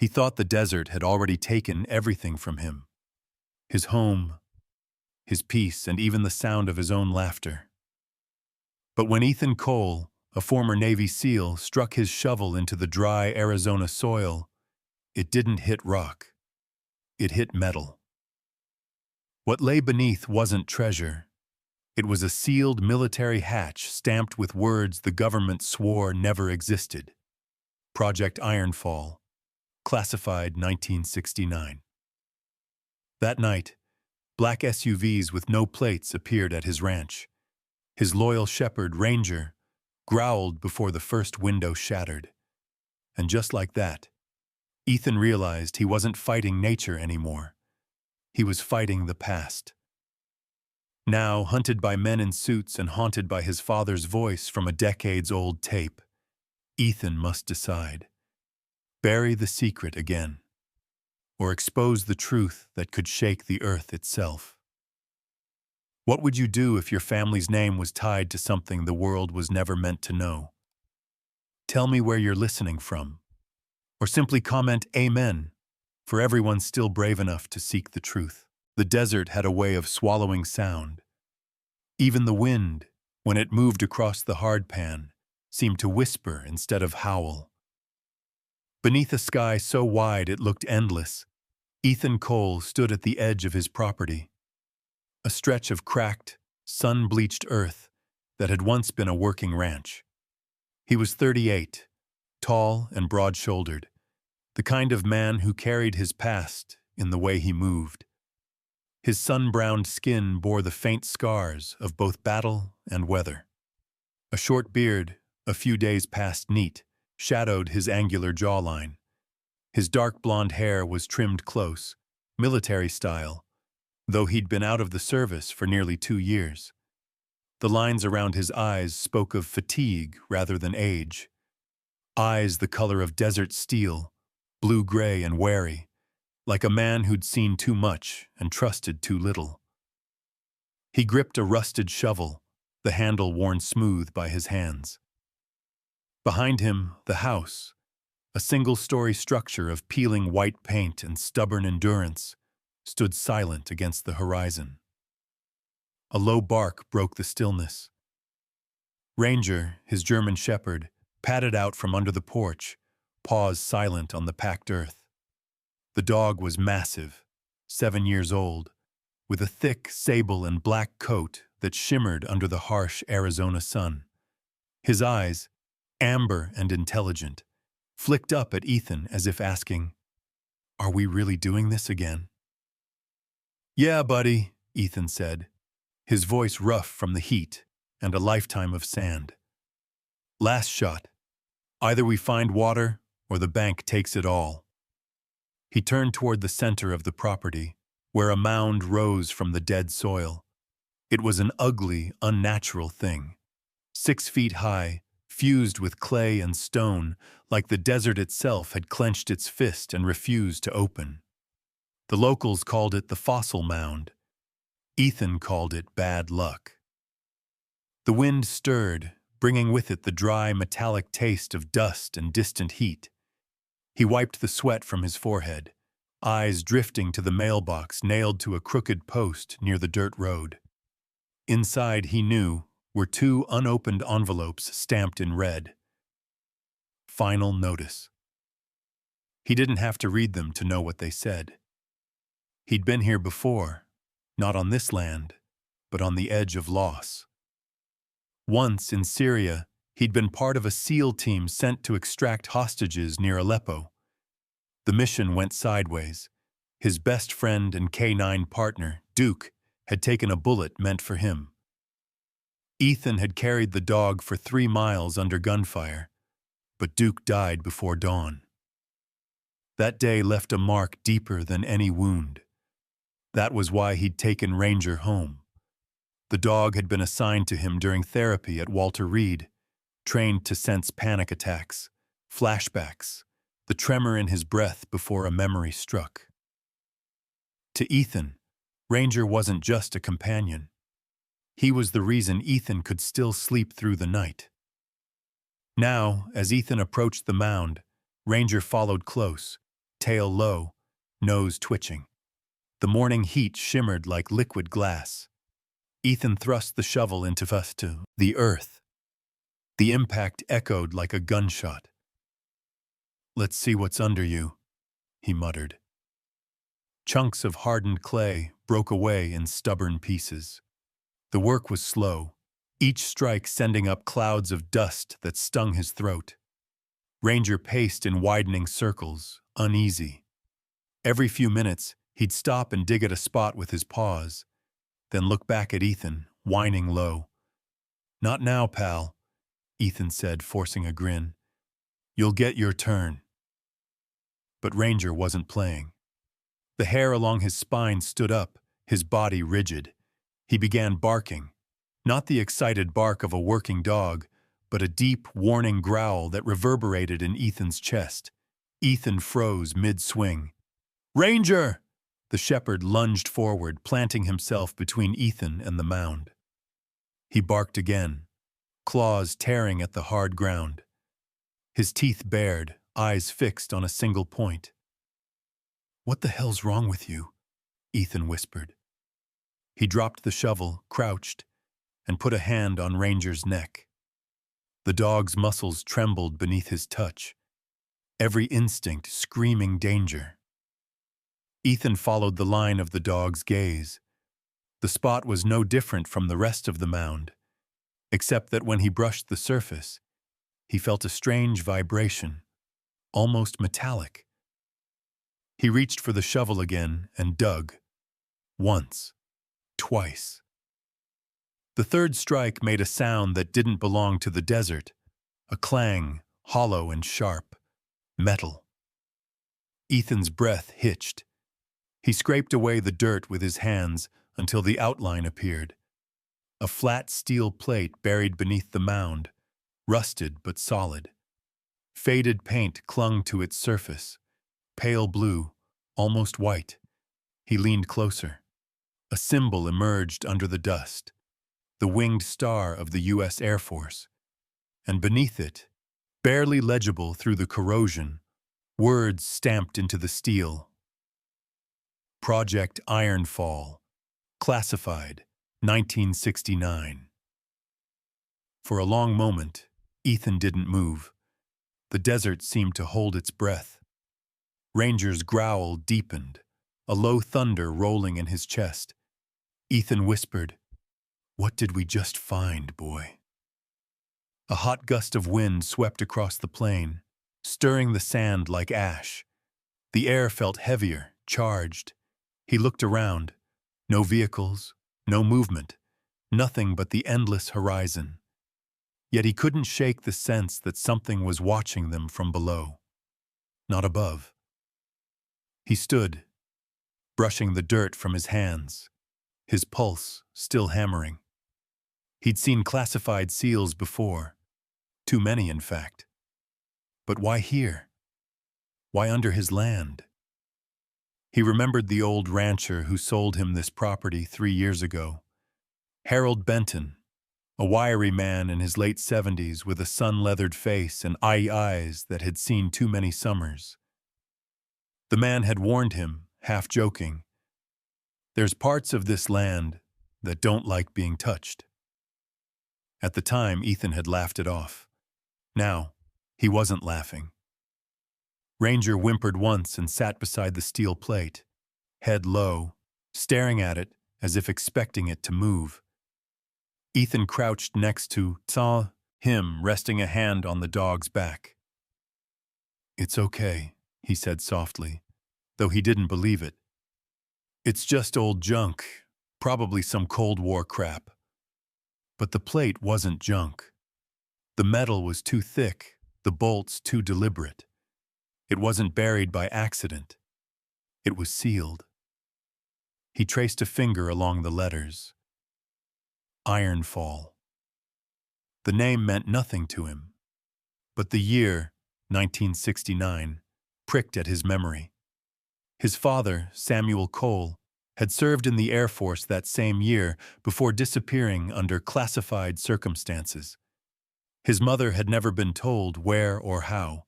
He thought the desert had already taken everything from him: his home, his peace, and even the sound of his own laughter. But when Ethan Cole, a former Navy SEAL, struck his shovel into the dry Arizona soil, it didn't hit rock. It hit metal. What lay beneath wasn't treasure. It was a sealed military hatch stamped with words the government swore never existed. Project Ironfall, classified 1969. That night, black SUVs with no plates appeared at his ranch. His loyal shepherd, Ranger, growled before the first window shattered. And just like that, Ethan realized he wasn't fighting nature anymore. He was fighting the past. Now, hunted by men in suits and haunted by his father's voice from a decades-old tape, Ethan must decide: bury the secret again, or expose the truth that could shake the earth itself. What would you do if your family's name was tied to something the world was never meant to know? Tell me where you're listening from, or simply comment Amen for everyone still brave enough to seek the truth. The desert had a way of swallowing sound. Even the wind, when it moved across the hardpan, seemed to whisper instead of howl. Beneath a sky so wide it looked endless, Ethan Cole stood at the edge of his property, a stretch of cracked, sun-bleached earth that had once been a working ranch. He was 38, tall and broad-shouldered, the kind of man who carried his past in the way he moved. His sun-browned skin bore the faint scars of both battle and weather. A short beard, a few days past neat, shadowed his angular jawline. His dark blonde hair was trimmed close, military style, though he'd been out of the service for nearly 2 years. The lines around his eyes spoke of fatigue rather than age. Eyes the color of desert steel, blue-gray and wary, like a man who'd seen too much and trusted too little. He gripped a rusted shovel, the handle worn smooth by his hands. Behind him, the house, a single-story structure of peeling white paint and stubborn endurance, stood silent against the horizon. A low bark broke the stillness. Ranger, his German shepherd, padded out from under the porch, paws silent on the packed earth. The dog was massive, 7 years old, with a thick sable and black coat that shimmered under the harsh Arizona sun. His eyes, amber and intelligent, flicked up at Ethan as if asking, "Are we really doing this again?" "Yeah, buddy," Ethan said, his voice rough from the heat and a lifetime of sand. "Last shot. Either we find water or the bank takes it all." He turned toward the center of the property, where a mound rose from the dead soil. It was an ugly, unnatural thing, 6 feet high, fused with clay and stone, like the desert itself had clenched its fist and refused to open. The locals called it the fossil mound. Ethan called it bad luck. The wind stirred, bringing with it the dry, metallic taste of dust and distant heat. He wiped the sweat from his forehead, eyes drifting to the mailbox nailed to a crooked post near the dirt road. Inside, he knew, were 2 unopened envelopes stamped in red. Final notice. He didn't have to read them to know what they said. He'd been here before, not on this land, but on the edge of loss. Once, in Syria, he'd been part of a SEAL team sent to extract hostages near Aleppo. The mission went sideways. His best friend and K9 partner, Duke, had taken a bullet meant for him. Ethan had carried the dog for 3 miles under gunfire, but Duke died before dawn. That day left a mark deeper than any wound. That was why he'd taken Ranger home. The dog had been assigned to him during therapy at Walter Reed, trained to sense panic attacks, flashbacks, the tremor in his breath before a memory struck. To Ethan, Ranger wasn't just a companion. He was the reason Ethan could still sleep through the night. Now, as Ethan approached the mound, Ranger followed close, tail low, nose twitching. The morning heat shimmered like liquid glass. Ethan thrust the shovel into the earth. The impact echoed like a gunshot. "Let's see what's under you," he muttered. Chunks of hardened clay broke away in stubborn pieces. The work was slow, each strike sending up clouds of dust that stung his throat. Ranger paced in widening circles, uneasy. Every few minutes, he'd stop and dig at a spot with his paws, then look back at Ethan, whining low. "Not now, pal," Ethan said, forcing a grin. "You'll get your turn." But Ranger wasn't playing. The hair along his spine stood up, his body rigid. He began barking, not the excited bark of a working dog, but a deep, warning growl that reverberated in Ethan's chest. Ethan froze mid-swing. "Ranger!" The shepherd lunged forward, planting himself between Ethan and the mound. He barked again, claws tearing at the hard ground. His teeth bared, eyes fixed on a single point. "What the hell's wrong with you?" Ethan whispered. He dropped the shovel, crouched, and put a hand on Ranger's neck. The dog's muscles trembled beneath his touch, every instinct screaming danger. Ethan followed the line of the dog's gaze. The spot was no different from the rest of the mound, except that when he brushed the surface, he felt a strange vibration, almost metallic. He reached for the shovel again and dug. Once. Twice. The third strike made a sound that didn't belong to the desert, a clang, hollow and sharp. Metal. Ethan's breath hitched. He scraped away the dirt with his hands until the outline appeared. A flat steel plate buried beneath the mound, rusted but solid. Faded paint clung to its surface, pale blue, almost white. He leaned closer. A symbol emerged under the dust, the winged star of the U.S. Air Force. And beneath it, barely legible through the corrosion, words stamped into the steel. Project Ironfall, classified, 1969. For a long moment, Ethan didn't move. The desert seemed to hold its breath. Ranger's growl deepened, a low thunder rolling in his chest. Ethan whispered, "What did we just find, boy?" A hot gust of wind swept across the plain, stirring the sand like ash. The air felt heavier, charged. He looked around. No vehicles, no movement, nothing but the endless horizon. Yet he couldn't shake the sense that something was watching them from below, not above. He stood, brushing the dirt from his hands, his pulse still hammering. He'd seen classified SEALs before, too many in fact. But why here? Why under his land? He remembered the old rancher who sold him this property 3 years ago. Harold Benton, a wiry man in his late 70s with a sun-leathered face and eyes that had seen too many summers. The man had warned him, half joking, "There's parts of this land that don't like being touched." At the time, Ethan had laughed it off. Now, he wasn't laughing. Ranger whimpered once and sat beside the steel plate, head low, staring at it as if expecting it to move. Ethan crouched next to, saw him resting a hand on the dog's back. "It's okay," he said softly, though he didn't believe it. "It's just old junk, probably some Cold War crap." But the plate wasn't junk. The metal was too thick, the bolts too deliberate. It wasn't buried by accident. It was sealed. He traced a finger along the letters. Ironfall. The name meant nothing to him, but the year, 1969, pricked at his memory. His father, Samuel Cole, had served in the Air Force that same year before disappearing under classified circumstances. His mother had never been told where or how.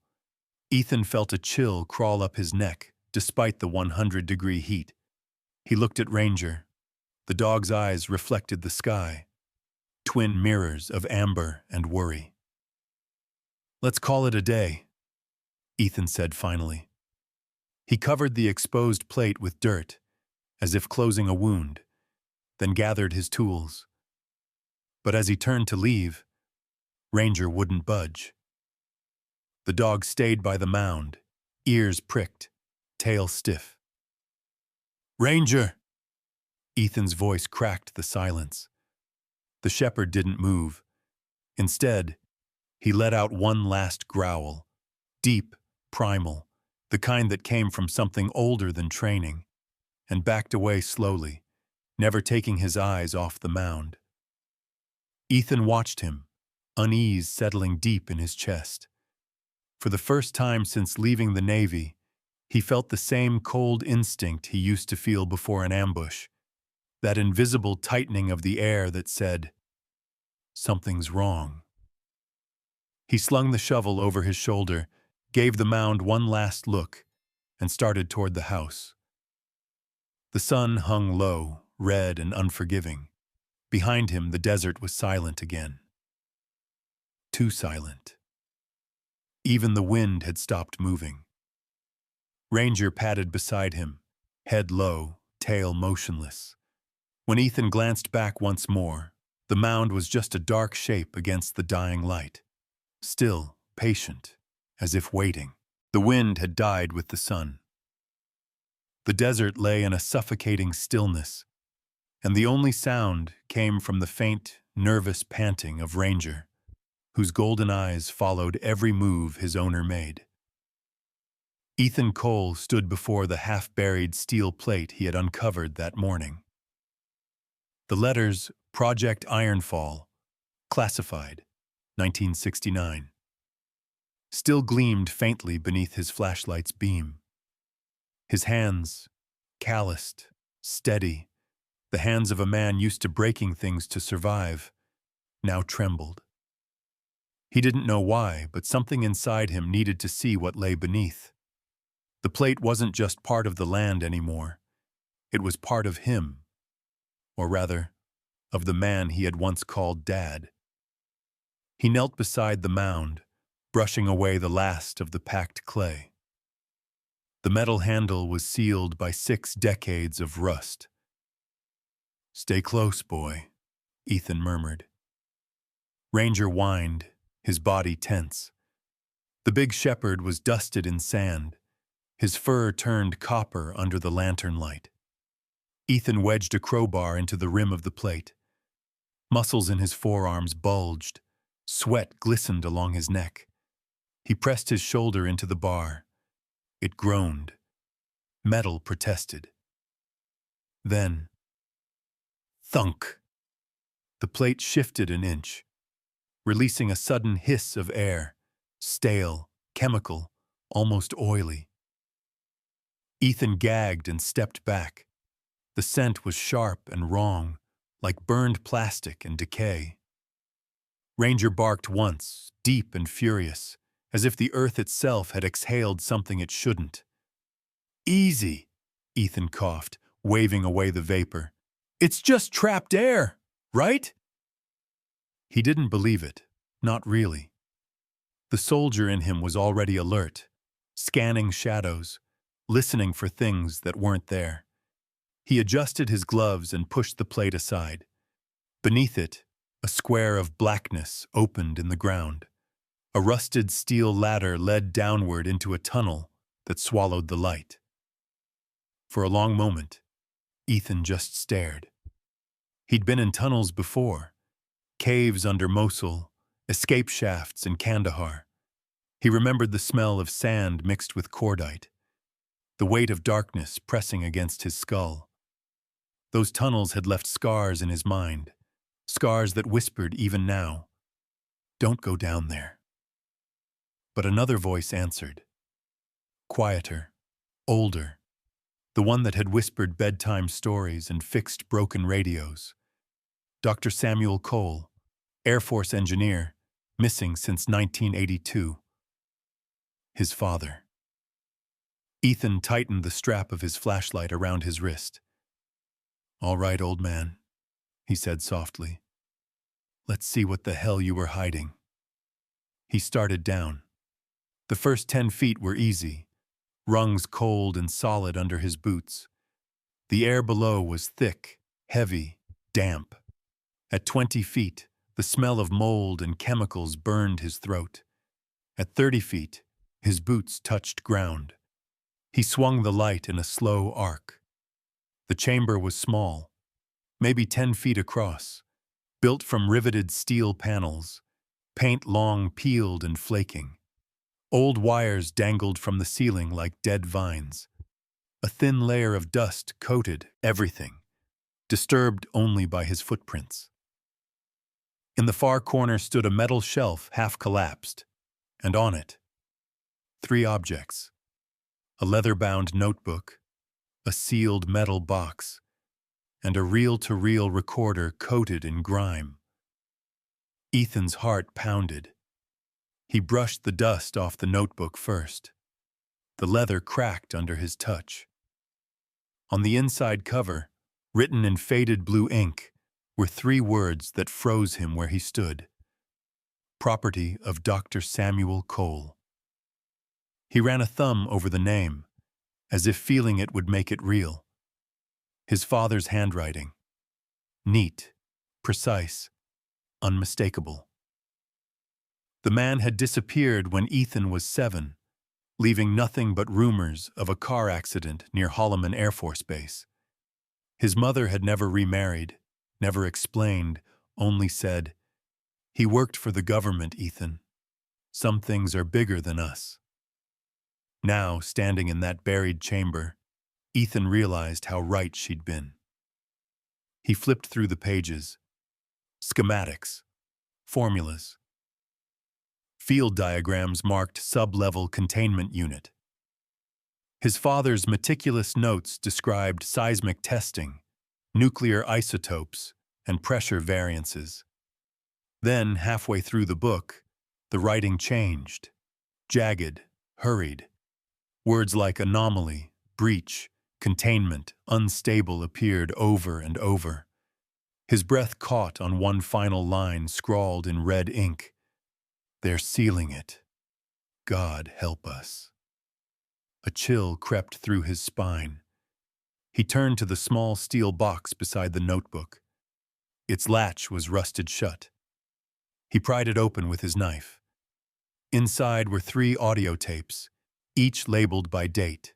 Ethan felt a chill crawl up his neck, despite the 100-degree heat. He looked at Ranger. The dog's eyes reflected the sky, twin mirrors of amber and worry. "Let's call it a day," Ethan said finally. He covered the exposed plate with dirt, as if closing a wound, then gathered his tools. But as he turned to leave, Ranger wouldn't budge. The dog stayed by the mound, ears pricked, tail stiff. "Ranger!" Ethan's voice cracked the silence. The shepherd didn't move. Instead, he let out one last growl, deep, primal, the kind that came from something older than training, and backed away slowly, never taking his eyes off the mound. Ethan watched him, unease settling deep in his chest. For the first time since leaving the Navy, he felt the same cold instinct he used to feel before an ambush, that invisible tightening of the air that said, "Something's wrong." He slung the shovel over his shoulder, gave the mound one last look, and started toward the house. The sun hung low, red and unforgiving. Behind him, the desert was silent again. Too silent. Even the wind had stopped moving. Ranger padded beside him, head low, tail motionless. When Ethan glanced back once more, the mound was just a dark shape against the dying light. Still, patient, as if waiting. The wind had died with the sun. The desert lay in a suffocating stillness, and the only sound came from the faint, nervous panting of Ranger, whose golden eyes followed every move his owner made. Ethan Cole stood before the half-buried steel plate he had uncovered that morning. The letters Project Ironfall, classified, 1969, still gleamed faintly beneath his flashlight's beam. His hands, calloused, steady, the hands of a man used to breaking things to survive, now trembled. He didn't know why, but something inside him needed to see what lay beneath. The plate wasn't just part of the land anymore. It was part of him, or rather, of the man he had once called Dad. He knelt beside the mound, brushing away the last of the packed clay. The metal handle was sealed by 6 decades of rust. "Stay close, boy," Ethan murmured. Ranger whined, his body tense. The big shepherd was dusted in sand, his fur turned copper under the lantern light. Ethan wedged a crowbar into the rim of the plate. Muscles in his forearms bulged, sweat glistened along his neck. He pressed his shoulder into the bar. It groaned. Metal protested. Then, thunk! The plate shifted an inch, releasing a sudden hiss of air, stale, chemical, almost oily. Ethan gagged and stepped back. The scent was sharp and wrong, like burned plastic and decay. Ranger barked once, deep and furious, as if the earth itself had exhaled something it shouldn't. "Easy," Ethan coughed, waving away the vapor. "It's just trapped air, right?" He didn't believe it, not really. The soldier in him was already alert, scanning shadows, listening for things that weren't there. He adjusted his gloves and pushed the plate aside. Beneath it, a square of blackness opened in the ground. A rusted steel ladder led downward into a tunnel that swallowed the light. For a long moment, Ethan just stared. He'd been in tunnels before, caves under Mosul, escape shafts in Kandahar. He remembered the smell of sand mixed with cordite, the weight of darkness pressing against his skull. Those tunnels had left scars in his mind, scars that whispered even now, "Don't go down there." But another voice answered, quieter, older, the one that had whispered bedtime stories and fixed broken radios. Dr. Samuel Cole, Air Force engineer, missing since 1982. His father. Ethan tightened the strap of his flashlight around his wrist. "All right, old man," he said softly. "Let's see what the hell you were hiding." He started down. The first 10 feet were easy, rungs cold and solid under his boots. The air below was thick, heavy, damp. At 20 feet, the smell of mold and chemicals burned his throat. At 30 feet, his boots touched ground. He swung the light in a slow arc. The chamber was small, maybe 10 feet across, built from riveted steel panels, paint long peeled and flaking. Old wires dangled from the ceiling like dead vines. A thin layer of dust coated everything, disturbed only by his footprints. In the far corner stood a metal shelf half collapsed, and on it, 3 objects: a leather-bound notebook, a sealed metal box, and a reel-to-reel recorder coated in grime. Ethan's heart pounded. He brushed the dust off the notebook first. The leather cracked under his touch. On the inside cover, written in faded blue ink, were 3 words that froze him where he stood: "Property of Dr. Samuel Cole." He ran a thumb over the name, as if feeling it would make it real. His father's handwriting. Neat, precise, unmistakable. The man had disappeared when Ethan was 7, leaving nothing but rumors of a car accident near Holloman Air Force Base. His mother had never remarried, never explained, only said, "He worked for the government, Ethan. Some things are bigger than us." Now, standing in that buried chamber, Ethan realized how right she'd been. He flipped through the pages. Schematics, formulas, field diagrams marked sub-level containment unit. His father's meticulous notes described seismic testing, nuclear isotopes, and pressure variances. Then, halfway through the book, the writing changed. Jagged, hurried. Words like anomaly, breach, containment, unstable appeared over and over. His breath caught on one final line scrawled in red ink. "They're sealing it. God help us." A chill crept through his spine. He turned to the small steel box beside the notebook. Its latch was rusted shut. He pried it open with his knife. Inside were 3 audio tapes, each labeled by date: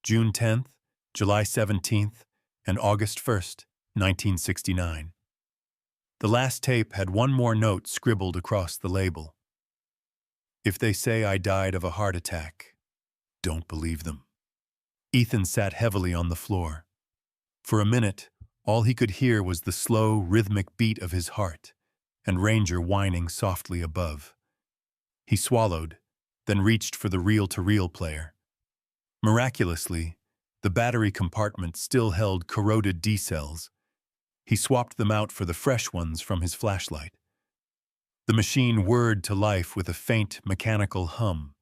June 10th, July 17th, and August 1st, 1969. The last tape had one more note scribbled across the label: "If they say I died of a heart attack, don't believe them." Ethan sat heavily on the floor. For a minute, all he could hear was the slow, rhythmic beat of his heart, and Ranger whining softly above. He swallowed, then reached for the reel-to-reel player. Miraculously, the battery compartment still held corroded D-cells. He swapped them out for the fresh ones from his flashlight. The machine whirred to life with a faint, mechanical hum.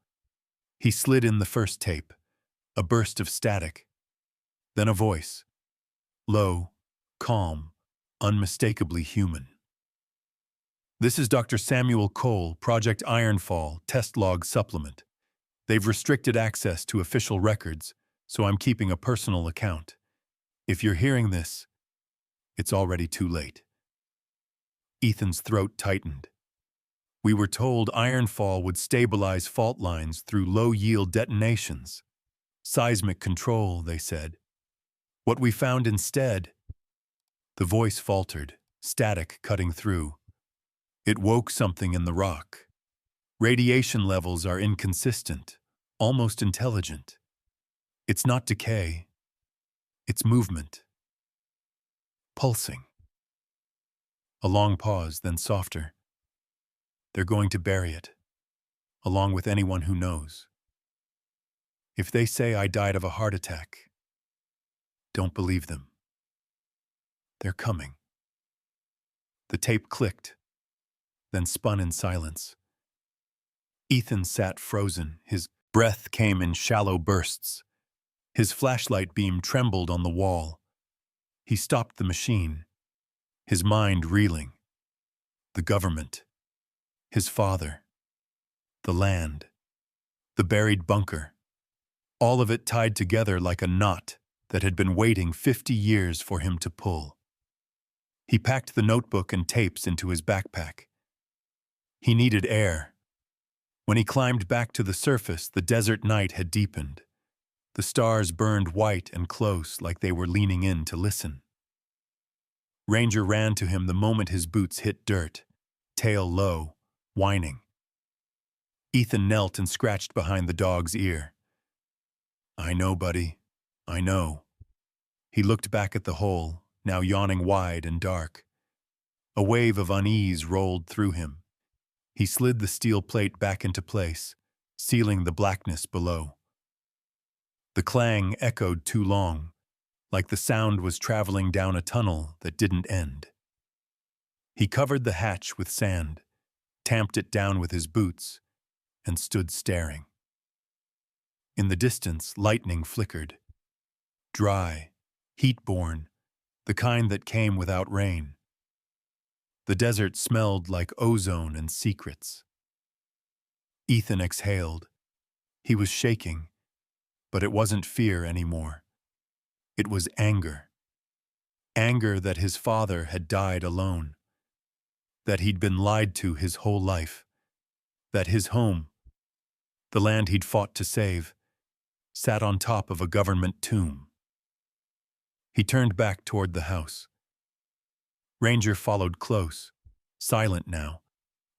He slid in the first tape, a burst of static, then a voice. Low, calm, unmistakably human. "This is Dr. Samuel Cole, Project Ironfall, test log supplement. They've restricted access to official records, so I'm keeping a personal account. If you're hearing this, it's already too late." Ethan's throat tightened. "We were told Ironfall would stabilize fault lines through low-yield detonations. Seismic control, they said. What we found instead..." The voice faltered, static cutting through. "It woke something in the rock. Radiation levels are inconsistent, almost intelligent. It's not decay. It's movement. Pulsing." A long pause, then softer. "They're going to bury it, along with anyone who knows. If they say I died of a heart attack, don't believe them. They're coming." The tape clicked, then spun in silence. Ethan sat frozen. His breath came in shallow bursts. His flashlight beam trembled on the wall. He stopped the machine, his mind reeling. The government, his father, the land, the buried bunker, all of it tied together like a knot that had been waiting 50 years for him to pull. He packed the notebook and tapes into his backpack. He needed air. When he climbed back to the surface, the desert night had deepened. The stars burned white and close like they were leaning in to listen. Ranger ran to him the moment his boots hit dirt, tail low, whining. Ethan knelt and scratched behind the dog's ear. "I know, buddy. I know." He looked back at the hole, now yawning wide and dark. A wave of unease rolled through him. He slid the steel plate back into place, sealing the blackness below. The clang echoed too long, like the sound was traveling down a tunnel that didn't end. He covered the hatch with sand, tamped it down with his boots, and stood staring. In the distance, lightning flickered. Dry, heat-borne, the kind that came without rain. The desert smelled like ozone and secrets. Ethan exhaled. He was shaking, but it wasn't fear anymore. It was anger. Anger that his father had died alone. That he'd been lied to his whole life. That his home, the land he'd fought to save, sat on top of a government tomb. He turned back toward the house. Ranger followed close, silent now,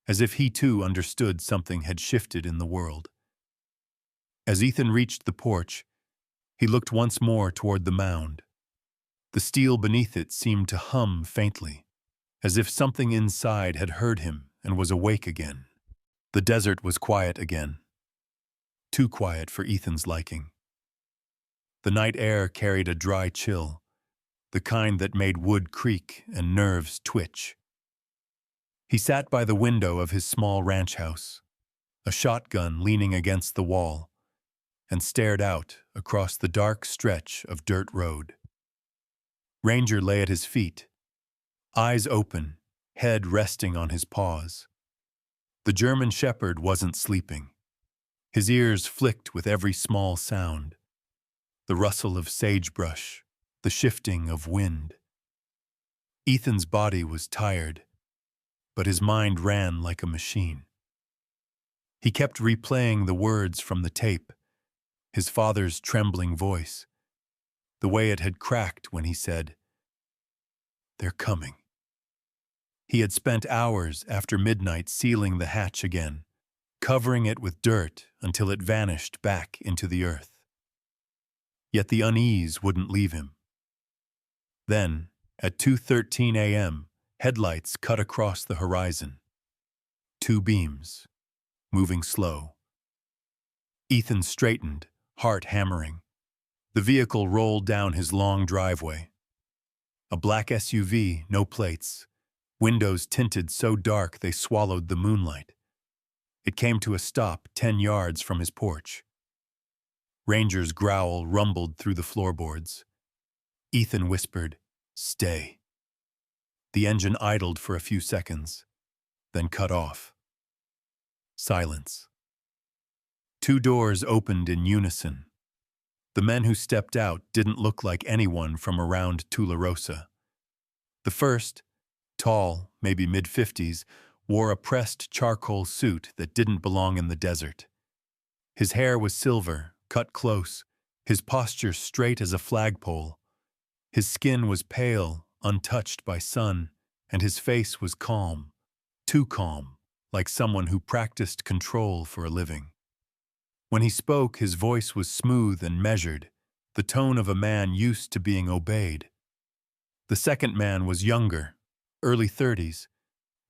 as if he too understood something had shifted in the world. As Ethan reached the porch, he looked once more toward the mound. The steel beneath it seemed to hum faintly, as if something inside had heard him and was awake again. The desert was quiet again. Too quiet for Ethan's liking. The night air carried a dry chill, the kind that made wood creak and nerves twitch. He sat by the window of his small ranch house, a shotgun leaning against the wall, and stared out across the dark stretch of dirt road. Ranger lay at his feet, eyes open, head resting on his paws. The German shepherd wasn't sleeping. His ears flicked with every small sound, the rustle of sagebrush, the shifting of wind. Ethan's body was tired, but his mind ran like a machine. He kept replaying the words from the tape, his father's trembling voice, the way it had cracked when he said, "They're coming." He had spent hours after midnight sealing the hatch again, covering it with dirt until it vanished back into the earth. Yet the unease wouldn't leave him. Then, at 2:13 a.m., headlights cut across the horizon. 2 beams, moving slow. Ethan straightened, heart hammering. The vehicle rolled down his long driveway. A black SUV, no plates, windows tinted so dark they swallowed the moonlight. It came to a stop 10 yards from his porch. Ranger's growl rumbled through the floorboards. Ethan whispered, "Stay." The engine idled for a few seconds, then cut off. Silence. 2 doors opened in unison. The men who stepped out didn't look like anyone from around Tularosa. The first, tall, maybe mid-50s, wore a pressed charcoal suit that didn't belong in the desert. His hair was silver, cut close, his posture straight as a flagpole. His skin was pale, untouched by sun, and his face was calm, too calm, like someone who practiced control for a living. When he spoke, his voice was smooth and measured, the tone of a man used to being obeyed. The second man was younger, early 30s,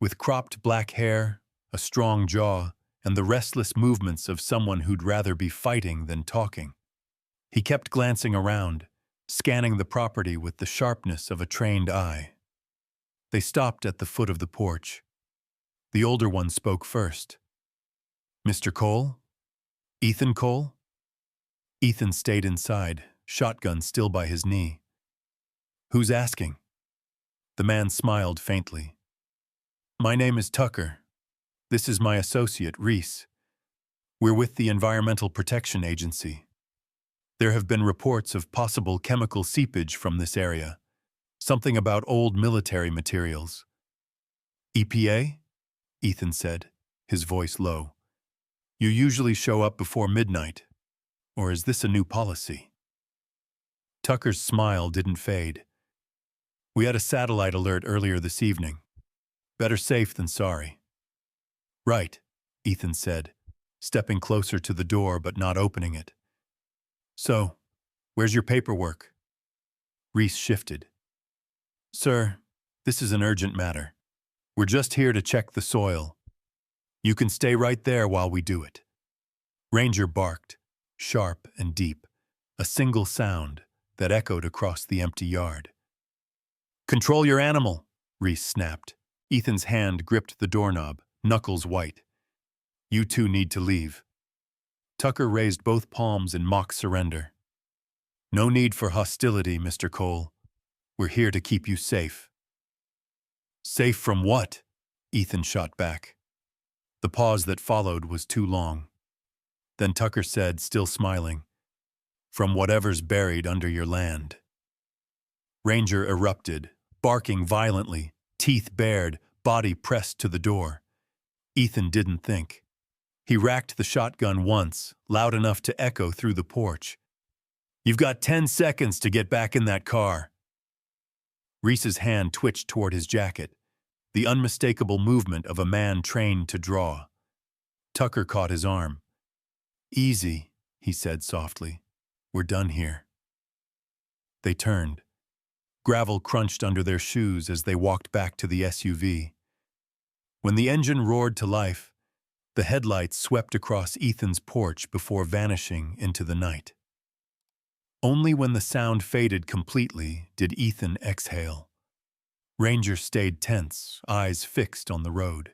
with cropped black hair, a strong jaw, and the restless movements of someone who'd rather be fighting than talking. He kept glancing around, scanning the property with the sharpness of a trained eye. They stopped at the foot of the porch. The older one spoke first. Mr. Cole? Ethan Cole? Ethan stayed inside, shotgun still by his knee. Who's asking? The man smiled faintly. My name is Tucker. This is my associate, Reese. We're with the Environmental Protection Agency. There have been reports of possible chemical seepage from this area. Something about old military materials. EPA? Ethan said, his voice low. You usually show up before midnight. Or is this a new policy? Tucker's smile didn't fade. We had a satellite alert earlier this evening. Better safe than sorry. Right, Ethan said, stepping closer to the door but not opening it. So, where's your paperwork? Reese shifted. Sir, this is an urgent matter. We're just here to check the soil. You can stay right there while we do it. Ranger barked, sharp and deep, a single sound that echoed across the empty yard. Control your animal, Reese snapped. Ethan's hand gripped the doorknob, knuckles white. You two need to leave. Tucker raised both palms in mock surrender. No need for hostility, Mr. Cole. We're here to keep you safe. Safe from what? Ethan shot back. The pause that followed was too long. Then Tucker said, still smiling, from whatever's buried under your land. Ranger erupted, barking violently, teeth bared, body pressed to the door. Ethan didn't think. He racked the shotgun once, loud enough to echo through the porch. You've got 10 seconds to get back in that car. Reese's hand twitched toward his jacket, the unmistakable movement of a man trained to draw. Tucker caught his arm. Easy, he said softly. We're done here. They turned. Gravel crunched under their shoes as they walked back to the SUV. When the engine roared to life, the headlights swept across Ethan's porch before vanishing into the night. Only when the sound faded completely did Ethan exhale. Ranger stayed tense, eyes fixed on the road.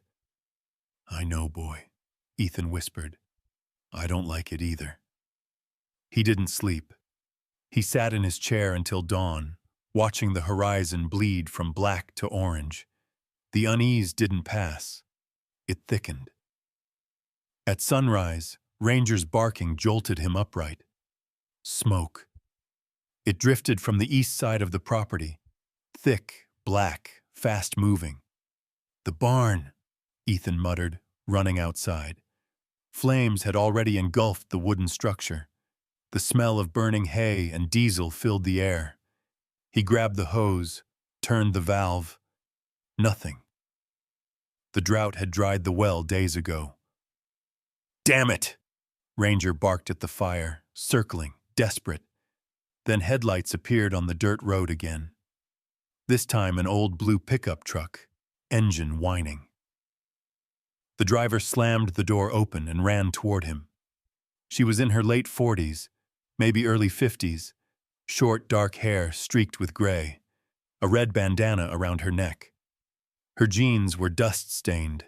I know, boy, Ethan whispered. I don't like it either. He didn't sleep. He sat in his chair until dawn, watching the horizon bleed from black to orange. The unease didn't pass. It thickened. At sunrise, Ranger's barking jolted him upright. Smoke. It drifted from the east side of the property, thick, black, fast-moving. The barn, Ethan muttered, running outside. Flames had already engulfed the wooden structure. The smell of burning hay and diesel filled the air. He grabbed the hose, turned the valve. Nothing. The drought had dried the well days ago. Damn it! Ranger barked at the fire, circling, desperate. Then headlights appeared on the dirt road again. This time an old blue pickup truck, engine whining. The driver slammed the door open and ran toward him. She was in her late 40s, maybe early 50s, short dark hair streaked with gray, a red bandana around her neck. Her jeans were dust-stained,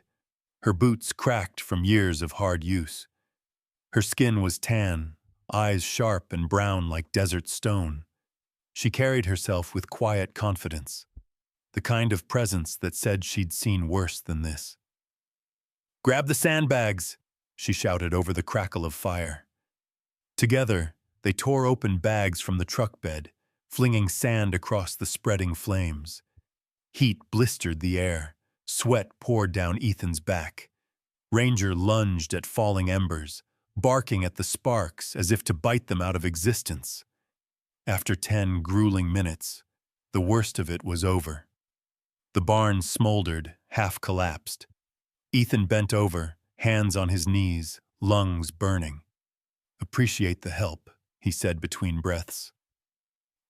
her boots cracked from years of hard use. Her skin was tan, eyes sharp and brown like desert stone. She carried herself with quiet confidence, the kind of presence that said she'd seen worse than this. Grab the sandbags, she shouted over the crackle of fire. Together, they tore open bags from the truck bed, flinging sand across the spreading flames. Heat blistered the air. Sweat poured down Ethan's back. Ranger lunged at falling embers, barking at the sparks as if to bite them out of existence. After 10 grueling minutes, the worst of it was over. The barn smoldered, half collapsed. Ethan bent over, hands on his knees, lungs burning. Appreciate the help, he said between breaths.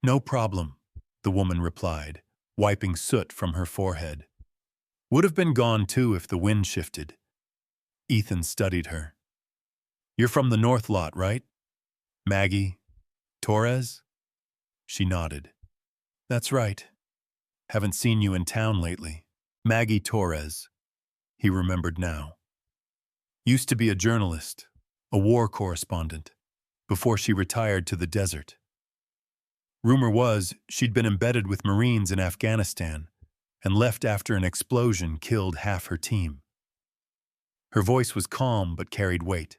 No problem, the woman replied, wiping soot from her forehead. Would have been gone too if the wind shifted. Ethan studied her. You're from the North Lot, right? Maggie Torres? She nodded. That's right. Haven't seen you in town lately. Maggie Torres. He remembered now. Used to be a journalist, a war correspondent, before she retired to the desert. Rumor was she'd been embedded with Marines in Afghanistan and left after an explosion killed half her team. Her voice was calm but carried weight.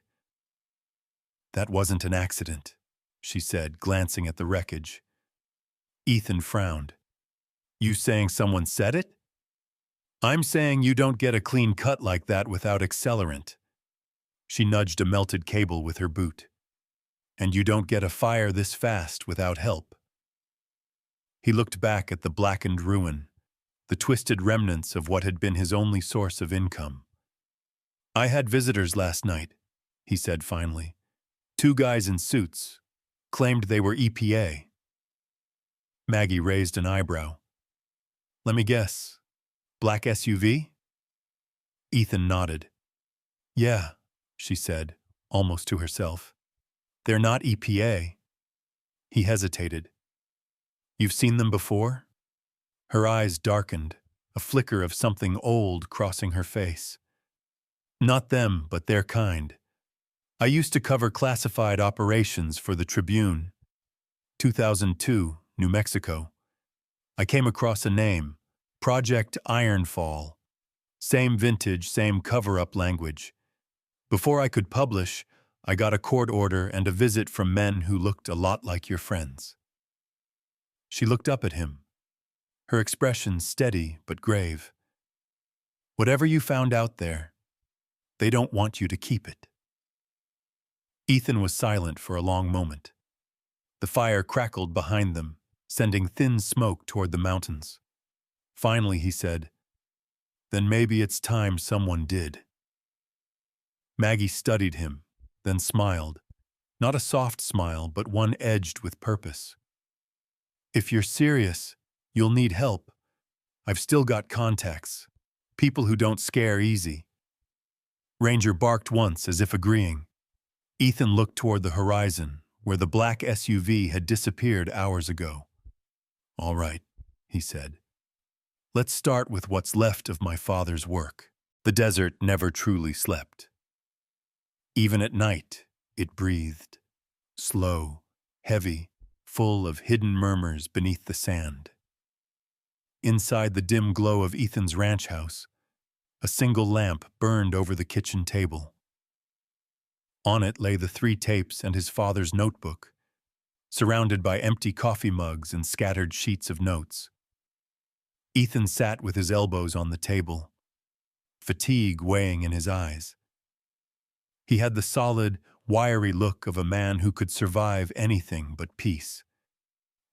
"That wasn't an accident," she said, glancing at the wreckage. Ethan frowned. "You saying someone said it?" "I'm saying you don't get a clean cut like that without accelerant." She nudged a melted cable with her boot. "And you don't get a fire this fast without help." He looked back at the blackened ruin, the twisted remnants of what had been his only source of income. "I had visitors last night," he said finally. "Two guys in suits. Claimed they were EPA. Maggie raised an eyebrow. "Let me guess. Black SUV?" Ethan nodded. "Yeah," she said, almost to herself. "They're not EPA." He hesitated. "You've seen them before?" Her eyes darkened, a flicker of something old crossing her face. "Not them, but their kind. I used to cover classified operations for the Tribune. 2002, New Mexico. I came across a name, Project Ironfall. Same vintage, same cover-up language. Before I could publish, I got a court order and a visit from men who looked a lot like your friends." She looked up at him, her expression steady but grave. "Whatever you found out there, they don't want you to keep it." Ethan was silent for a long moment. The fire crackled behind them, sending thin smoke toward the mountains. Finally, he said, "Then maybe it's time someone did." Maggie studied him, then smiled. Not a soft smile, but one edged with purpose. "If you're serious, you'll need help. I've still got contacts. People who don't scare easy." Ranger barked once as if agreeing. Ethan looked toward the horizon, where the black SUV had disappeared hours ago. "All right," he said. "Let's start with what's left of my father's work." The desert never truly slept. Even at night, it breathed. Slow, heavy, full of hidden murmurs beneath the sand. Inside the dim glow of Ethan's ranch house, a single lamp burned over the kitchen table. On it lay the 3 tapes and his father's notebook, surrounded by empty coffee mugs and scattered sheets of notes. Ethan sat with his elbows on the table, fatigue weighing in his eyes. He had the solid, wiry look of a man who could survive anything but peace.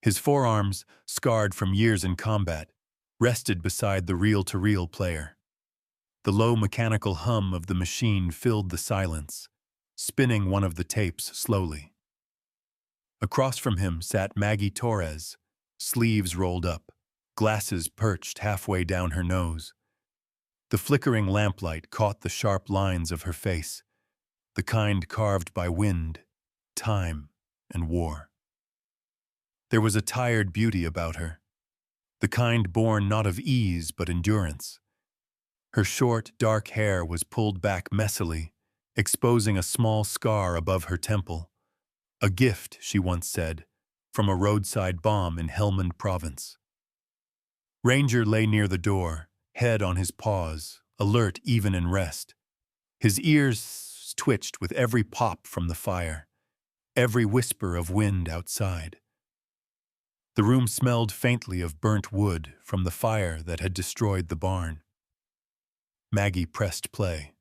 His forearms, scarred from years in combat, rested beside the reel-to-reel player. The low mechanical hum of the machine filled the silence, spinning one of the tapes slowly. Across from him sat Maggie Torres, sleeves rolled up, glasses perched halfway down her nose. The flickering lamplight caught the sharp lines of her face, the kind carved by wind, time, and war. There was a tired beauty about her, the kind born not of ease but endurance. Her short, dark hair was pulled back messily, exposing a small scar above her temple. A gift, she once said, from a roadside bomb in Helmand Province. Ranger lay near the door, head on his paws, alert even in rest. His ears twitched with every pop from the fire, every whisper of wind outside. The room smelled faintly of burnt wood from the fire that had destroyed the barn. Maggie pressed play.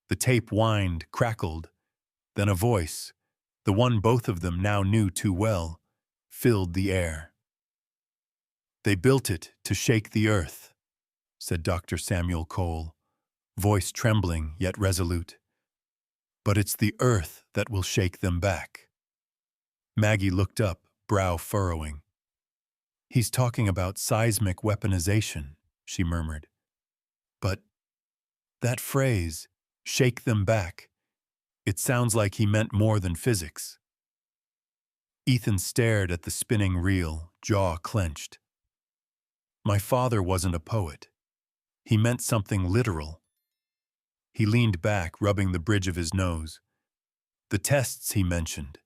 The tape whined, crackled, then a voice, the one both of them now knew too well, filled the air. "They built it to shake the earth," said Dr. Samuel Cole, voice trembling yet resolute. "But it's the earth that will shake them back." Maggie looked up, brow furrowing. "He's talking about seismic weaponization," she murmured. "But that phrase, shake them back, it sounds like he meant more than physics." Ethan stared at the spinning reel, jaw clenched. "My father wasn't a poet. He meant something literal. He leaned back, rubbing the bridge of his nose. The tests he mentioned,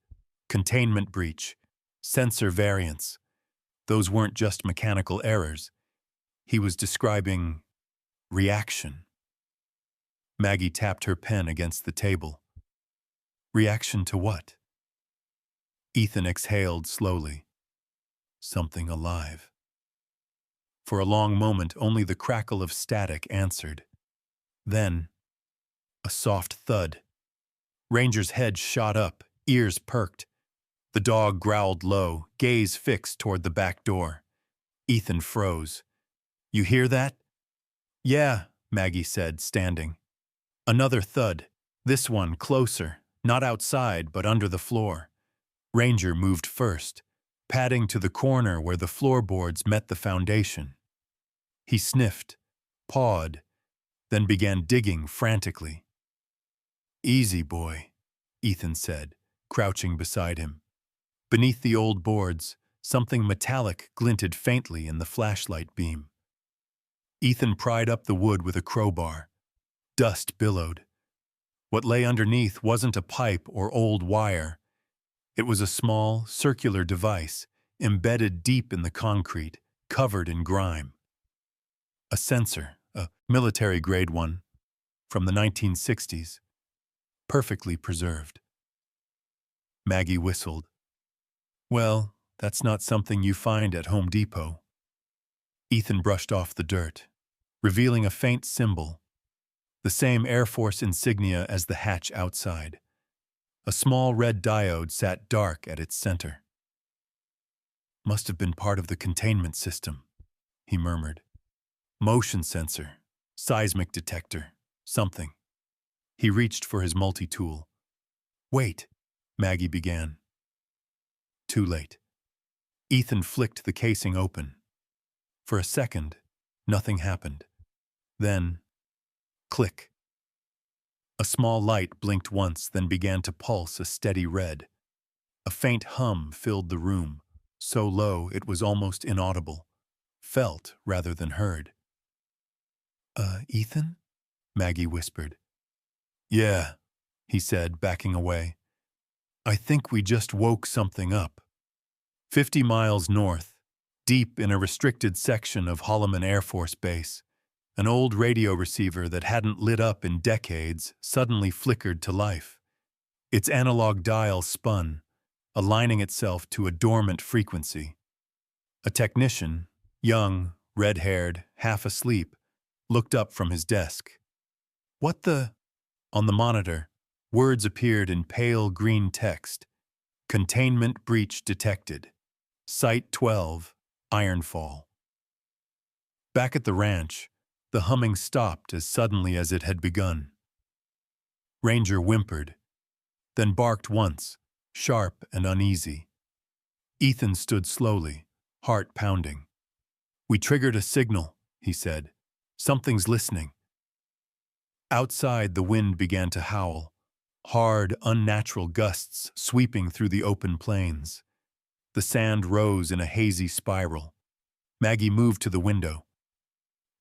containment breach, sensor variance, those weren't just mechanical errors. He was describing reaction. Maggie tapped her pen against the table. Reaction to what? Ethan exhaled slowly. Something alive. For a long moment, only the crackle of static answered. Then, a soft thud. Ranger's head shot up, ears perked. The dog growled low, gaze fixed toward the back door. Ethan froze. You hear that? Yeah, Maggie said, standing. Another thud, this one closer, not outside but under the floor. Ranger moved first, padding to the corner where the floorboards met the foundation. He sniffed, pawed, then began digging frantically. Easy, boy, Ethan said, crouching beside him. Beneath the old boards, something metallic glinted faintly in the flashlight beam. Ethan pried up the wood with a crowbar. Dust billowed. What lay underneath wasn't a pipe or old wire. It was a small, circular device, embedded deep in the concrete, covered in grime. A sensor, a military-grade one, from the 1960s, perfectly preserved. Maggie whistled. Well, that's not something you find at Home Depot. Ethan brushed off the dirt, revealing a faint symbol, the same Air Force insignia as the hatch outside. A small red diode sat dark at its center. Must have been part of the containment system, he murmured. Motion sensor, seismic detector, something. He reached for his multi-tool. Wait, Maggie began. Too late. Ethan flicked the casing open. For a second, nothing happened. Then, click. A small light blinked once, then began to pulse a steady red. A faint hum filled the room, so low it was almost inaudible, felt rather than heard. Ethan? Maggie whispered. Yeah, he said, backing away. I think we just woke something up. 50 miles north, deep in a restricted section of Holloman Air Force Base, an old radio receiver that hadn't lit up in decades suddenly flickered to life. Its analog dial spun, aligning itself to a dormant frequency. A technician, young, red-haired, half asleep, looked up from his desk. What the? On the monitor, words appeared in pale green text. Containment breach detected. Site 12, Ironfall. Back at the ranch, the humming stopped as suddenly as it had begun. Ranger whimpered, then barked once, sharp and uneasy. Ethan stood slowly, heart pounding. We triggered a signal, he said. Something's listening. Outside, the wind began to howl, hard, unnatural gusts sweeping through the open plains. The sand rose in a hazy spiral. Maggie moved to the window.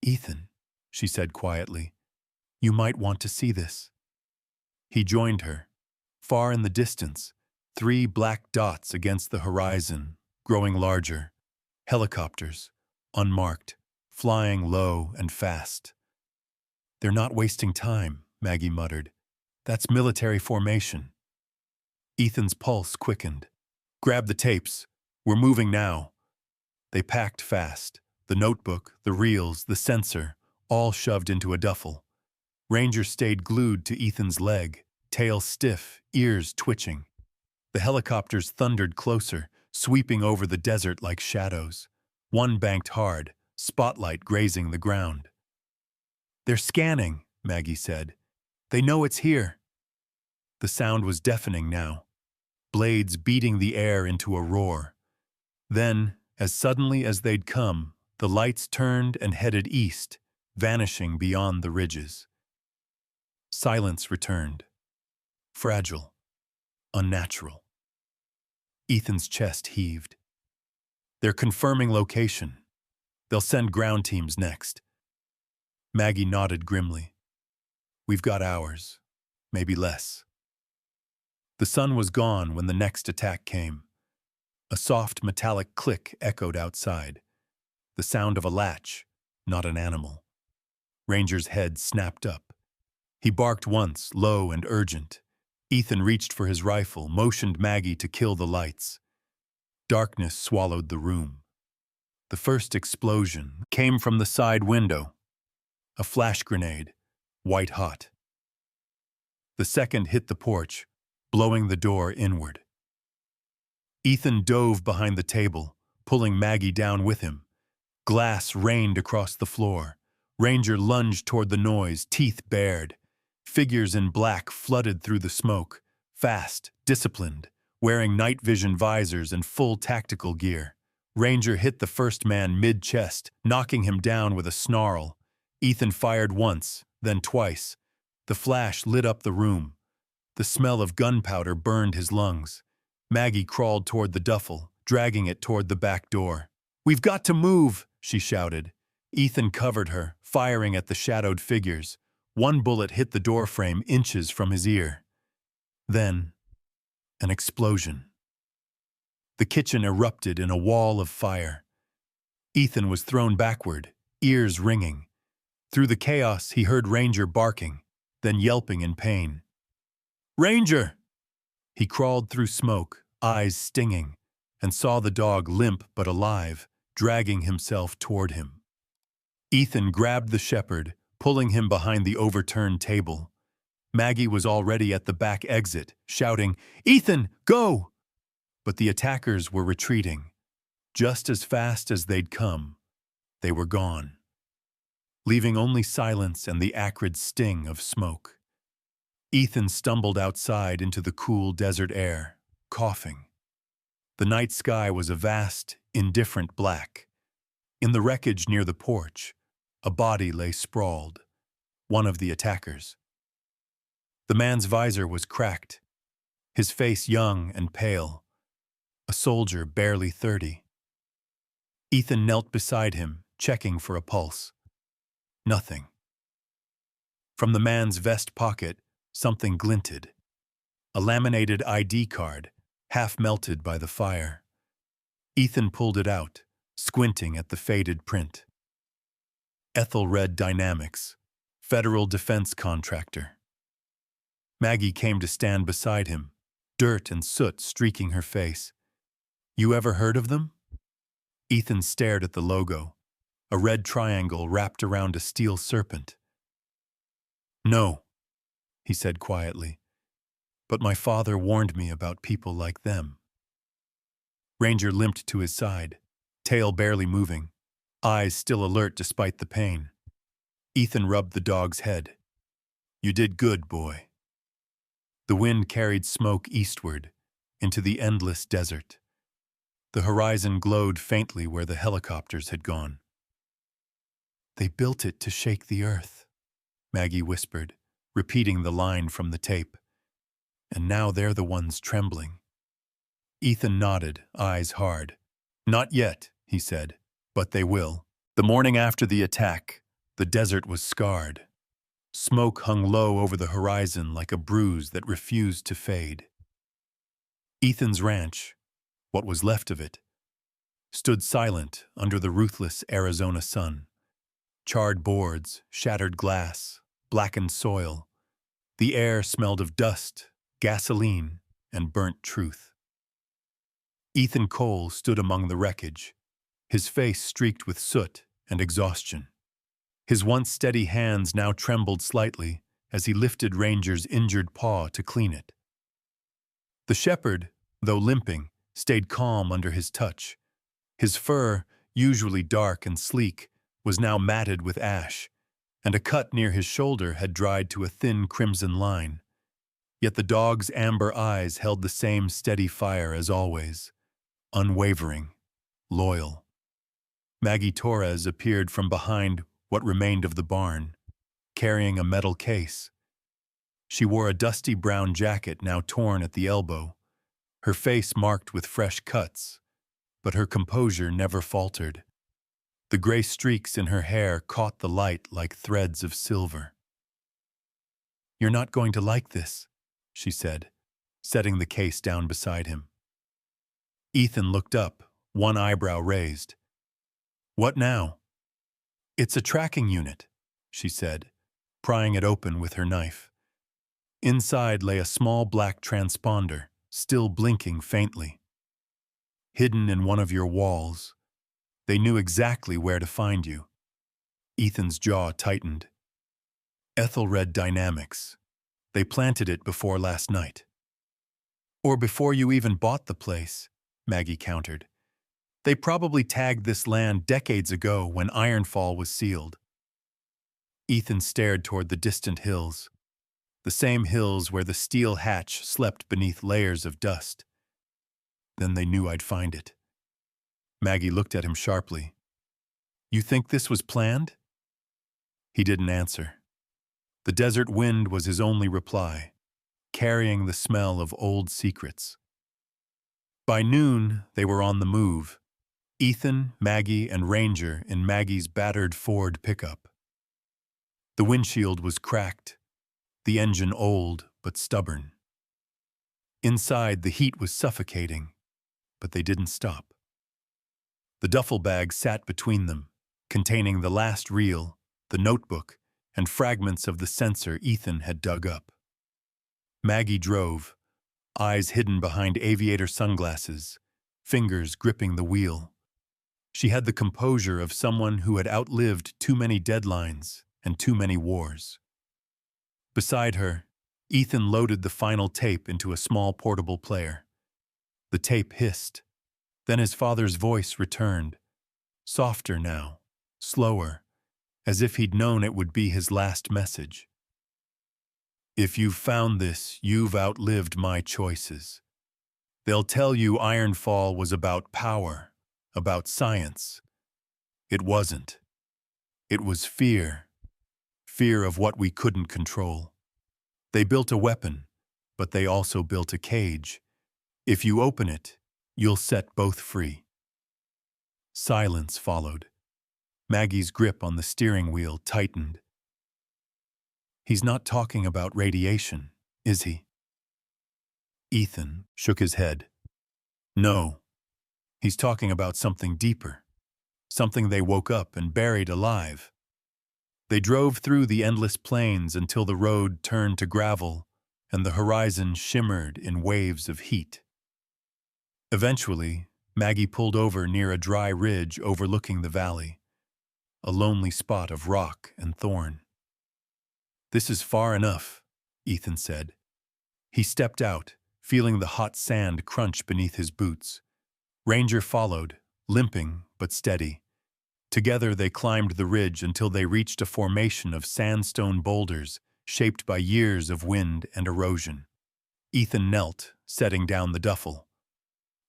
Ethan, she said quietly, you might want to see this. He joined her. Far in the distance, 3 black dots against the horizon, growing larger. Helicopters, unmarked, flying low and fast. They're not wasting time, Maggie muttered. That's military formation. Ethan's pulse quickened. Grab the tapes. We're moving now. They packed fast. The notebook, the reels, the sensor, all shoved into a duffel. Ranger stayed glued to Ethan's leg, tail stiff, ears twitching. The helicopters thundered closer, sweeping over the desert like shadows. One banked hard, spotlight grazing the ground. They're scanning, Maggie said. They know it's here. The sound was deafening now, blades beating the air into a roar. Then, as suddenly as they'd come, the lights turned and headed east, vanishing beyond the ridges. Silence returned. Fragile. Unnatural. Ethan's chest heaved. They're confirming location. They'll send ground teams next. Maggie nodded grimly. We've got hours, maybe less. The sun was gone when the next attack came. A soft metallic click echoed outside. The sound of a latch, not an animal. Ranger's head snapped up. He barked once, low and urgent. Ethan reached for his rifle, motioned Maggie to kill the lights. Darkness swallowed the room. The first explosion came from the side window. A flash grenade, white hot. The second hit the porch, blowing the door inward. Ethan dove behind the table, pulling Maggie down with him. Glass rained across the floor. Ranger lunged toward the noise, teeth bared. Figures in black flooded through the smoke, fast, disciplined, wearing night vision visors and full tactical gear. Ranger hit the first man mid-chest, knocking him down with a snarl. Ethan fired once, then twice. The flash lit up the room. The smell of gunpowder burned his lungs. Maggie crawled toward the duffel, dragging it toward the back door. "We've got to move," she shouted. Ethan covered her, firing at the shadowed figures. One bullet hit the doorframe inches from his ear. Then, an explosion. The kitchen erupted in a wall of fire. Ethan was thrown backward, ears ringing. Through the chaos, he heard Ranger barking, then yelping in pain. "Ranger!" He crawled through smoke, eyes stinging, and saw the dog limp but alive, dragging himself toward him. Ethan grabbed the shepherd, pulling him behind the overturned table. Maggie was already at the back exit, shouting, "Ethan, go!" But the attackers were retreating. Just as fast as they'd come, they were gone, leaving only silence and the acrid sting of smoke. Ethan stumbled outside into the cool desert air, coughing. The night sky was a vast, indifferent black. In the wreckage near the porch, a body lay sprawled, one of the attackers. The man's visor was cracked, his face young and pale, a soldier barely 30. Ethan knelt beside him, checking for a pulse. Nothing. From the man's vest pocket, something glinted. A laminated ID card, half melted by the fire. Ethan pulled it out, squinting at the faded print. Ethelred Dynamics, Federal Defense Contractor. Maggie came to stand beside him, dirt and soot streaking her face. "You ever heard of them?" Ethan stared at the logo, a red triangle wrapped around a steel serpent. "No," he said quietly, "but my father warned me about people like them." Ranger limped to his side, tail barely moving, eyes still alert despite the pain. Ethan rubbed the dog's head. "You did good, boy." The wind carried smoke eastward, into the endless desert. The horizon glowed faintly where the helicopters had gone. "They built it to shake the earth," Maggie whispered, repeating the line from the tape. "And now they're the ones trembling." Ethan nodded, eyes hard. "Not yet," he said, "but they will." The morning after the attack, the desert was scarred. Smoke hung low over the horizon like a bruise that refused to fade. Ethan's ranch, what was left of it, stood silent under the ruthless Arizona sun. Charred boards, shattered glass, blackened soil. The air smelled of dust, gasoline, and burnt truth. Ethan Cole stood among the wreckage, his face streaked with soot and exhaustion. His once steady hands now trembled slightly as he lifted Ranger's injured paw to clean it. The shepherd, though limping, stayed calm under his touch. His fur, usually dark and sleek, was now matted with ash, and a cut near his shoulder had dried to a thin crimson line. Yet the dog's amber eyes held the same steady fire as always, unwavering, loyal. Maggie Torres appeared from behind what remained of the barn, carrying a metal case. She wore a dusty brown jacket now torn at the elbow, her face marked with fresh cuts, but her composure never faltered. The gray streaks in her hair caught the light like threads of silver. "You're not going to like this," she said, setting the case down beside him. Ethan looked up, one eyebrow raised. "What now?" "It's a tracking unit," she said, prying it open with her knife. Inside lay a small black transponder, still blinking faintly. "Hidden in one of your walls. They knew exactly where to find you." Ethan's jaw tightened. "Ethelred Dynamics. They planted it before last night." "Or before you even bought the place," Maggie countered. "They probably tagged this land decades ago when Ironfall was sealed." Ethan stared toward the distant hills, the same hills where the steel hatch slept beneath layers of dust. "Then they knew I'd find it." Maggie looked at him sharply. "You think this was planned?" He didn't answer. The desert wind was his only reply, carrying the smell of old secrets. By noon, they were on the move. Ethan, Maggie, and Ranger in Maggie's battered Ford pickup. The windshield was cracked, the engine old but stubborn. Inside, the heat was suffocating, but they didn't stop. The duffel bag sat between them, containing the last reel, the notebook, and fragments of the sensor Ethan had dug up. Maggie drove, eyes hidden behind aviator sunglasses, fingers gripping the wheel. She had the composure of someone who had outlived too many deadlines and too many wars. Beside her, Ethan loaded the final tape into a small portable player. The tape hissed. Then his father's voice returned, softer now, slower, as if he'd known it would be his last message. "If you've found this, you've outlived my choices. They'll tell you Ironfall was about power, about science. It wasn't. It was fear. Fear of what we couldn't control. They built a weapon, but they also built a cage. If you open it, you'll set both free." Silence followed. Maggie's grip on the steering wheel tightened. "He's not talking about radiation, is he?" Ethan shook his head. "No. He's talking about something deeper, something they woke up and buried alive." They drove through the endless plains until the road turned to gravel and the horizon shimmered in waves of heat. Eventually, Maggie pulled over near a dry ridge overlooking the valley, a lonely spot of rock and thorn. "This is far enough," Ethan said. He stepped out, feeling the hot sand crunch beneath his boots. Ranger followed, limping but steady. Together they climbed the ridge until they reached a formation of sandstone boulders shaped by years of wind and erosion. Ethan knelt, setting down the duffel.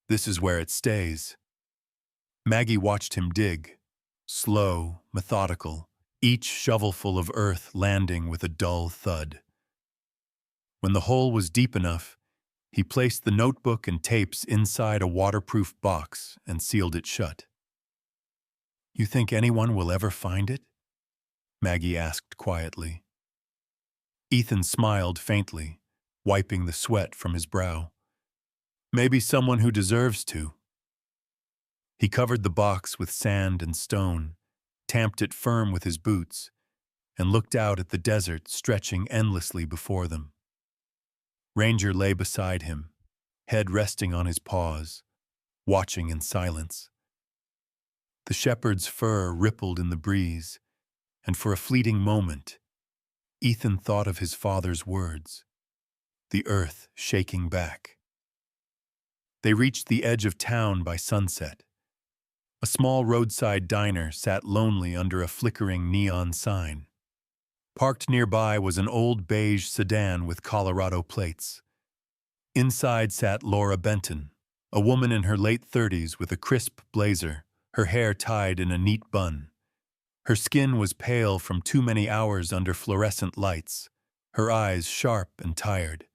"This is where it stays." Maggie watched him dig, slow, methodical, each shovelful of earth landing with a dull thud. When the hole was deep enough, he placed the notebook and tapes inside a waterproof box and sealed it shut. "You think anyone will ever find it?" Maggie asked quietly. Ethan smiled faintly, wiping the sweat from his brow. "Maybe someone who deserves to." He covered the box with sand and stone, tamped it firm with his boots, and looked out at the desert stretching endlessly before them. Ranger lay beside him, head resting on his paws, watching in silence. The shepherd's fur rippled in the breeze, and for a fleeting moment, Ethan thought of his father's words, the earth shaking back. They reached the edge of town by sunset. A small roadside diner sat lonely under a flickering neon sign. Parked nearby was an old beige sedan with Colorado plates. Inside sat Laura Benton, a woman in her late 30s with a crisp blazer, her hair tied in a neat bun. Her skin was pale from too many hours under fluorescent lights, her eyes sharp and tired.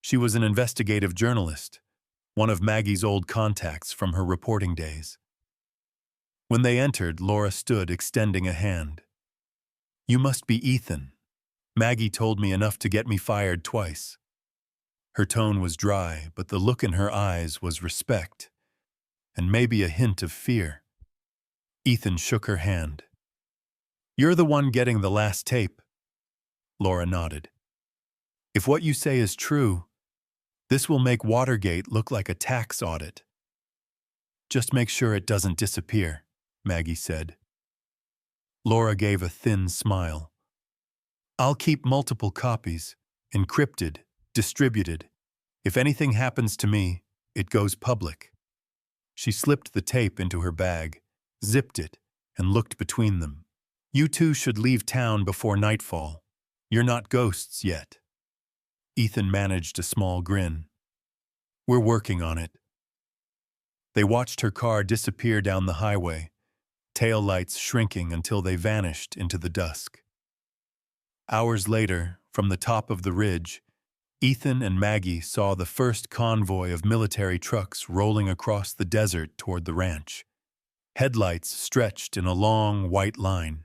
She was an investigative journalist, one of Maggie's old contacts from her reporting days. When they entered, Laura stood extending a hand. "You must be Ethan," Maggie told me enough to get me fired twice. Her tone was dry, but the look in her eyes was respect, and maybe a hint of fear. Ethan shook her hand. "You're the one getting the last tape." Laura nodded. "If what you say is true, this will make Watergate look like a tax audit." "Just make sure it doesn't disappear," Maggie said. Laura gave a thin smile. "I'll keep multiple copies, encrypted, distributed. If anything happens to me, it goes public." She slipped the tape into her bag, zipped it, and looked between them. "You two should leave town before nightfall. You're not ghosts yet." Ethan managed a small grin. "We're working on it." They watched her car disappear down the highway, taillights shrinking until they vanished into the dusk. Hours later, from the top of the ridge, Ethan and Maggie saw the first convoy of military trucks rolling across the desert toward the ranch. Headlights stretched in a long, white line.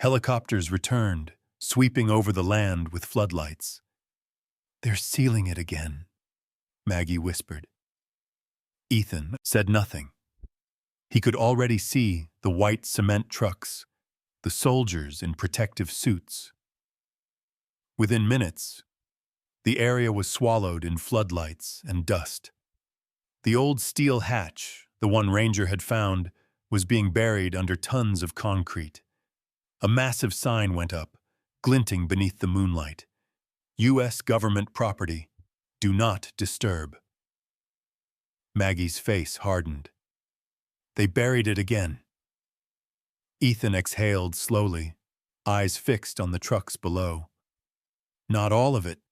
Helicopters returned, sweeping over the land with floodlights. "They're sealing it again," Maggie whispered. Ethan said nothing. He could already see the white cement trucks, the soldiers in protective suits. Within minutes, the area was swallowed in floodlights and dust. The old steel hatch, the one Ranger had found, was being buried under tons of concrete. A massive sign went up, glinting beneath the moonlight. U.S. government property. Do not disturb. Maggie's face hardened. They buried it again. Ethan exhaled slowly, eyes fixed on the trucks below. "Not all of it."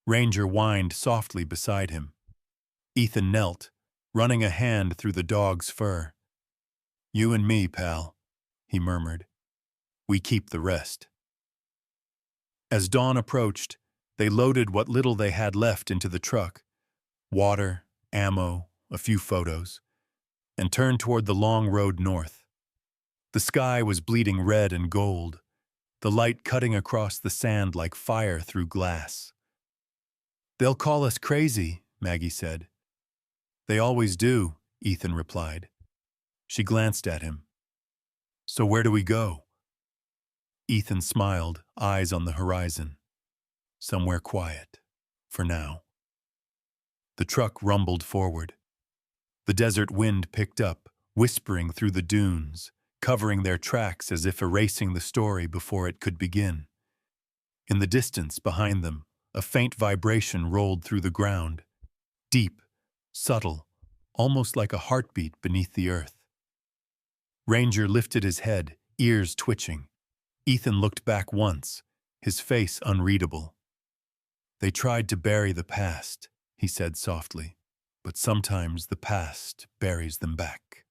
Ranger whined softly beside him. Ethan knelt, running a hand through the dog's fur. "You and me, pal," he murmured. "We keep the rest." As dawn approached, they loaded what little they had left into the truck, water, ammo, a few photos, and turned toward the long road north. The sky was bleeding red and gold, the light cutting across the sand like fire through glass. "They'll call us crazy," Maggie said. "They always do," Ethan replied. She glanced at him. "So where do we go?" Ethan smiled, eyes on the horizon. "Somewhere quiet, for now." The truck rumbled forward. The desert wind picked up, whispering through the dunes, covering their tracks as if erasing the story before it could begin. In the distance behind them, a faint vibration rolled through the ground, deep, subtle, almost like a heartbeat beneath the earth. Ranger lifted his head, ears twitching. Ethan looked back once, his face unreadable. "They tried to bury the past," he said softly, "but sometimes the past buries them back."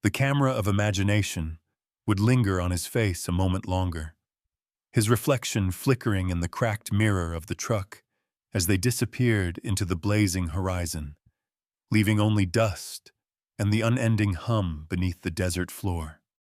The camera of imagination would linger on his face a moment longer, his reflection flickering in the cracked mirror of the truck as they disappeared into the blazing horizon, leaving only dust and the unending hum beneath the desert floor.